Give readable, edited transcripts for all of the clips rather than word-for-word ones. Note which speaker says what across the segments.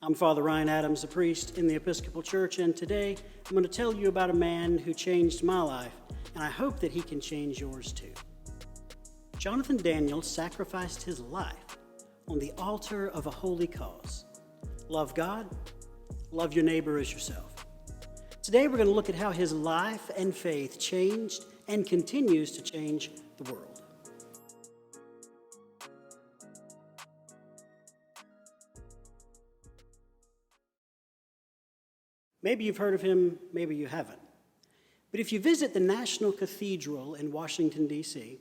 Speaker 1: I'm Father Ryan Adams, a priest in the Episcopal Church, and today I'm going to tell you about a man who changed my life, and I hope that he can change yours too. Jonathan Daniels sacrificed his life on the altar of a holy cause. Love God, love your neighbor as yourself. Today we're going to look at how his life and faith changed and continues to change the world. Maybe you've heard of him, maybe you haven't. But if you visit the National Cathedral in Washington, D.C.,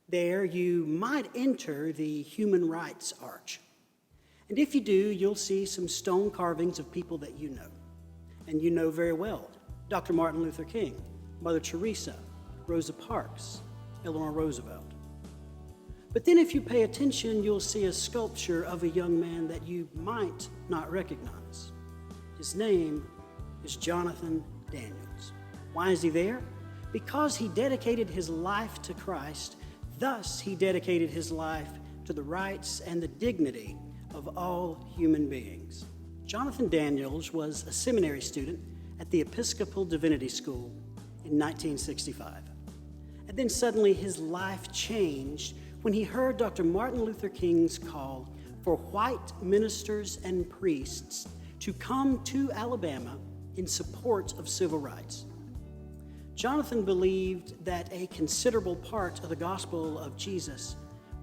Speaker 1: there you might enter the Human Rights Arch. And if you do, you'll see some stone carvings of people that you know. And you know very well: Dr. Martin Luther King, Mother Teresa, Rosa Parks, Eleanor Roosevelt. But then if you pay attention, you'll see a sculpture of a young man that you might not recognize. His name is Jonathan Daniels. Why is he there? Because he dedicated his life to Christ. Thus, he dedicated his life to the rights and the dignity of all human beings. Jonathan Daniels was a seminary student at the Episcopal Divinity School in 1965. And then suddenly his life changed when he heard Dr. Martin Luther King's call for white ministers and priests to come to Alabama in support of civil rights. Jonathan believed that a considerable part of the gospel of Jesus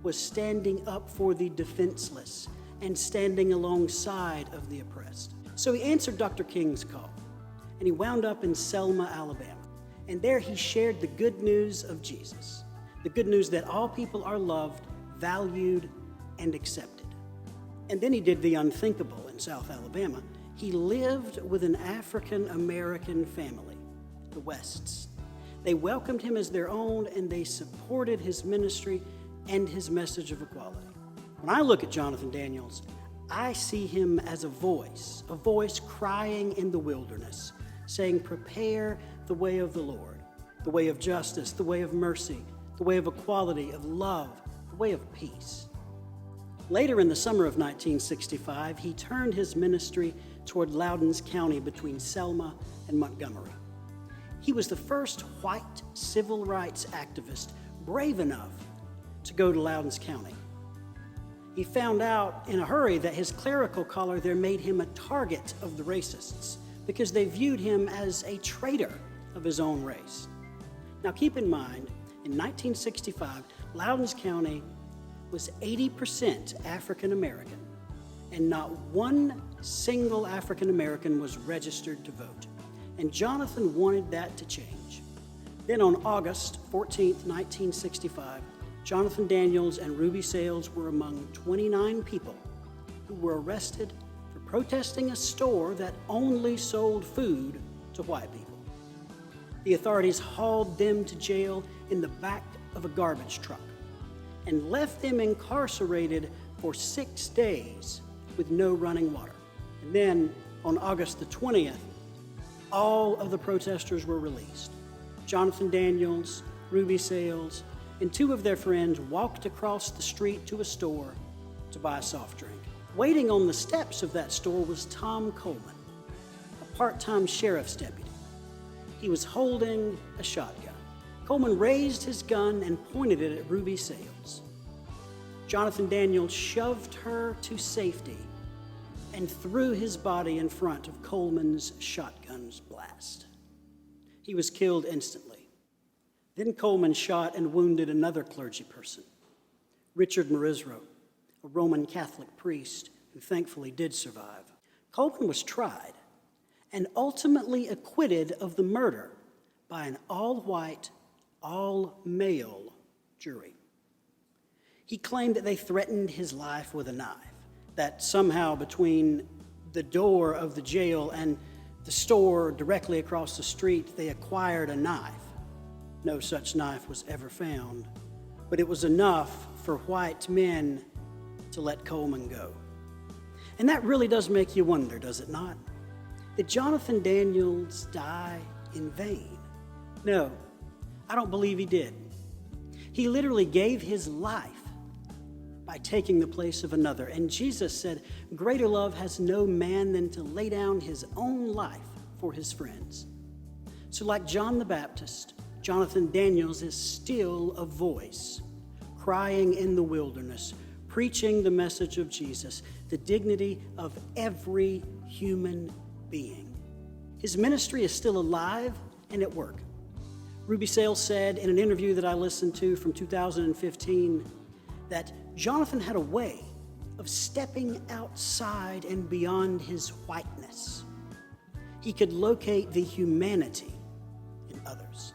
Speaker 1: was standing up for the defenseless and standing alongside of the oppressed. So he answered Dr. King's call, and he wound up in Selma, Alabama. And there he shared the good news of Jesus, the good news that all people are loved, valued, and accepted. And then he did the unthinkable in South Alabama. He lived with an African-American family, the Wests. They welcomed him as their own, and they supported his ministry and his message of equality. When I look at Jonathan Daniels, I see him as a voice crying in the wilderness, saying, "Prepare the way of the Lord, the way of justice, the way of mercy, the way of equality, of love, the way of peace." Later in the summer of 1965, he turned his ministry toward Loudoun County between Selma and Montgomery. He was the first white civil rights activist brave enough to go to Loudoun County. He found out in a hurry that his clerical collar there made him a target of the racists because they viewed him as a traitor of his own race. Now keep in mind, in 1965, Loudoun County was 80% African American, and not one single African American was registered to vote. And Jonathan wanted that to change. Then on August 14th, 1965, Jonathan Daniels and Ruby Sales were among 29 people who were arrested for protesting a store that only sold food to white people. The authorities hauled them to jail in the back of a garbage truck and left them incarcerated for 6 days with no running water. And then on August the 20th, all of the protesters were released. Jonathan Daniels, Ruby Sales, and 2 of their friends walked across the street to a store to buy a soft drink. Waiting on the steps of that store was Tom Coleman, a part-time sheriff's deputy. He was holding a shotgun. Coleman raised his gun and pointed it at Ruby Sales. Jonathan Daniels shoved her to safety and threw his body in front of Coleman's shotgun's blast. He was killed instantly. Then Coleman shot and wounded another clergy person, Richard Marisro, a Roman Catholic priest who thankfully did survive. Coleman was tried and ultimately acquitted of the murder by an all-white, all-male jury. He claimed that they threatened his life with a knife, that somehow between the door of the jail and the store directly across the street, they acquired a knife. No such knife was ever found, but it was enough for white men to let Coleman go. And that really does make you wonder, does it not? Did Jonathan Daniels die in vain? No, I don't believe he did. He literally gave his life by taking the place of another. And Jesus said, "Greater love has no man than to lay down his own life for his friends." So like John the Baptist, Jonathan Daniels is still a voice, crying in the wilderness, preaching the message of Jesus, the dignity of every human being. His ministry is still alive and at work. Ruby Sales said in an interview that I listened to from 2015 that Jonathan had a way of stepping outside and beyond his whiteness. He could locate the humanity in others.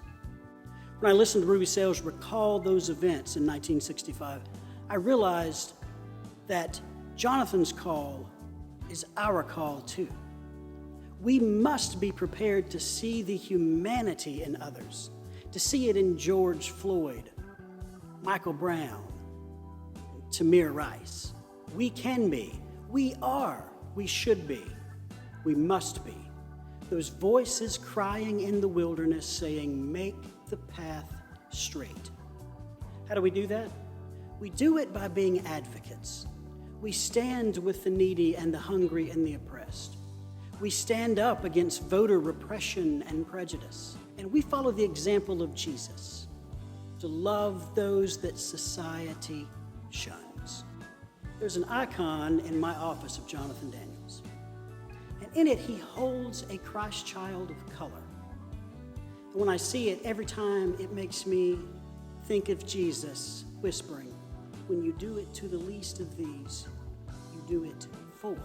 Speaker 1: When I listened to Ruby Sales recall those events in 1965, I realized that Jonathan's call is our call too. We must be prepared to see the humanity in others, to see it in George Floyd, Michael Brown, Tamir Rice. We can be, we are, we should be, we must be. Those voices crying in the wilderness saying, "Make the path straight." How do we do that? We do it by being advocates. We stand with the needy and the hungry and the oppressed. We stand up against voter repression and prejudice. And we follow the example of Jesus to love those that society shuns. There's an icon in my office of Jonathan Daniels. And in it, he holds a Christ child of color. And when I see it, every time it makes me think of Jesus whispering, "When you do it to the least of these, you do it for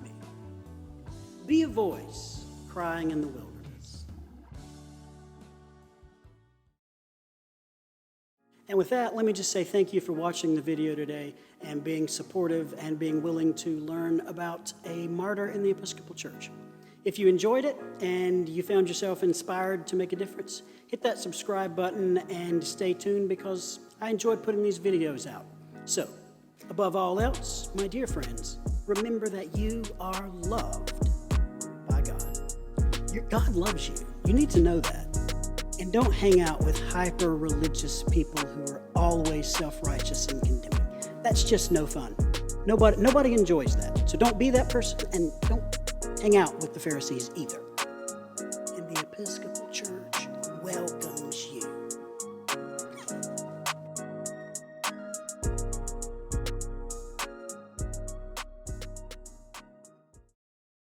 Speaker 1: me." Be a voice crying in the wilderness. And with that, let me just say thank you for watching the video today and being supportive and being willing to learn about a martyr in the Episcopal Church. If you enjoyed it and you found yourself inspired to make a difference, hit that subscribe button and stay tuned because I enjoyed putting these videos out. So, above all else, my dear friends, remember that you are loved by God. God loves you. You need to know that. And don't hang out with hyper-religious people who are always self-righteous and condemning. That's just no fun. Nobody enjoys that. So don't be that person and don't hang out with the Pharisees either. And the Episcopal Church welcomes you.